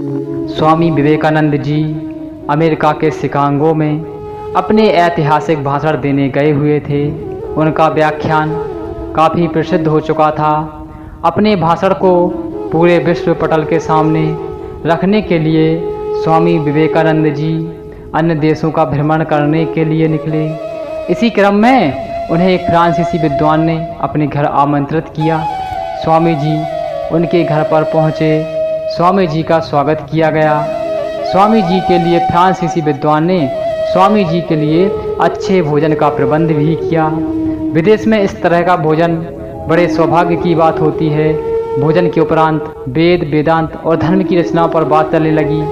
Swami Vivekananda ji America के Chicago में अपने ऐतिहासिक भाषण देने गए हुए थे। उनका व्याख्यान काफ़ी प्रसिद्ध हो चुका था। अपने भाषण को पूरे विश्व पटल के सामने रखने के लिए स्वामी विवेकानंद जी अन्य देशों का भ्रमण करने के लिए निकले। इसी क्रम में उन्हें एक फ्रांसीसी विद्वान ने अपने घर आमंत्रित किया। स्वामी जी उनके घर पर पहुँचे। स्वामी जी का स्वागत किया गया। स्वामी जी के लिए फ्रांसीसी विद्वान ने स्वामी जी के लिए अच्छे भोजन का प्रबंध भी किया। विदेश में इस तरह का भोजन बड़े सौभाग्य की बात होती है। भोजन के उपरांत वेद, वेदांत और धर्म की रचनाओं पर बात चलने लगी।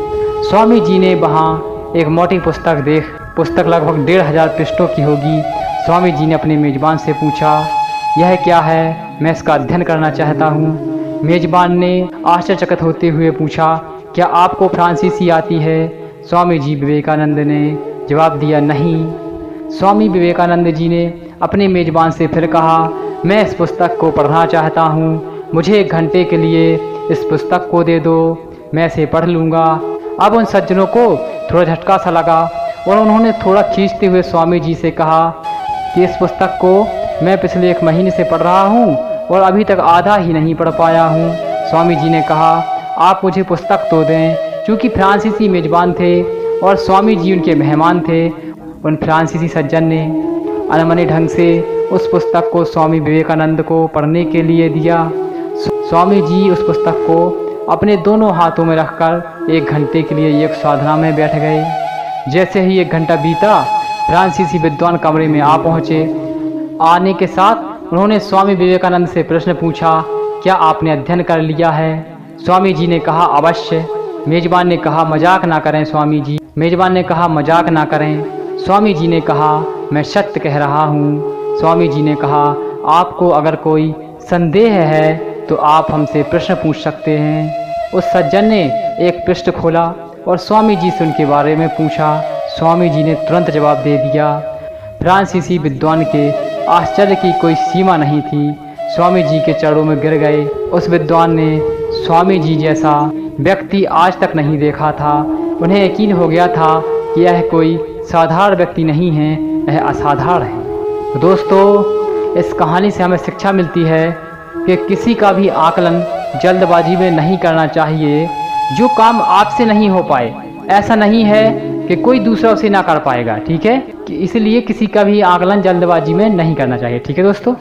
स्वामी जी ने वहाँ एक मोटी पुस्तक लगभग 1500 पृष्ठों की होगी। स्वामी जी ने अपने मेज़बान से पूछा, यह क्या है? मैं इसका अध्ययन करना चाहता हूँ। मेज़बान ने आश्चर्यचकित होते हुए पूछा, क्या आपको फ्रांसीसी आती है? स्वामी जी विवेकानंद ने जवाब दिया, नहीं। स्वामी विवेकानंद जी ने अपने मेज़बान से फिर कहा, मैं इस पुस्तक को पढ़ना चाहता हूँ। मुझे 1 घंटे के लिए इस पुस्तक को दे दो, मैं इसे पढ़ लूँगा। अब उन सज्जनों को थोड़ा झटका सा लगा और उन्होंने थोड़ा खींचते हुए स्वामी जी से कहा कि इस पुस्तक को मैं पिछले 1 महीने से पढ़ रहा हूँ और अभी तक आधा ही नहीं पढ़ पाया हूँ। स्वामी जी ने कहा, आप मुझे पुस्तक तो दें। चूँकि फ्रांसीसी मेज़बान थे और स्वामी जी उनके मेहमान थे, उन फ्रांसीसी सज्जन ने अनमने ढंग से उस पुस्तक को स्वामी विवेकानंद को पढ़ने के लिए दिया। स्वामी जी उस पुस्तक को अपने दोनों हाथों में रखकर 1 घंटे के लिए एक साधना में बैठ गए। जैसे ही 1 घंटा बीता, फ्रांसीसी विद्वान कमरे में आ पहुँचे। आने के साथ उन्होंने स्वामी विवेकानंद से प्रश्न पूछा, क्या आपने अध्ययन कर लिया है? स्वामी जी ने कहा, अवश्य। मेज़बान ने कहा, मजाक ना करें स्वामी जी। मेज़बान ने कहा, मजाक ना करें। स्वामी जी ने कहा, मैं सत्य कह रहा हूँ। स्वामी जी ने कहा, आपको अगर कोई संदेह है तो आप हमसे प्रश्न पूछ सकते हैं। उस सज्जन ने एक पृष्ठ खोला और स्वामी जी से उनके बारे में पूछा। स्वामी जी ने तुरंत जवाब दे दिया। फ्रांसीसी विद्वान के आश्चर्य की कोई सीमा नहीं थी। स्वामी जी के चरणों में गिर गए। उस विद्वान ने स्वामी जी जैसा व्यक्ति आज तक नहीं देखा था। उन्हें यकीन हो गया था कि यह कोई साधारण व्यक्ति नहीं है, यह असाधारण है। तो दोस्तों, इस कहानी से हमें शिक्षा मिलती है कि किसी का भी आकलन जल्दबाजी में नहीं करना चाहिए। जो काम आपसे नहीं हो पाए, ऐसा नहीं है कि कोई दूसरा उसे ना कर पाएगा, ठीक है? कि इसलिए किसी का भी आकलन जल्दबाजी में नहीं करना चाहिए, ठीक है दोस्तों।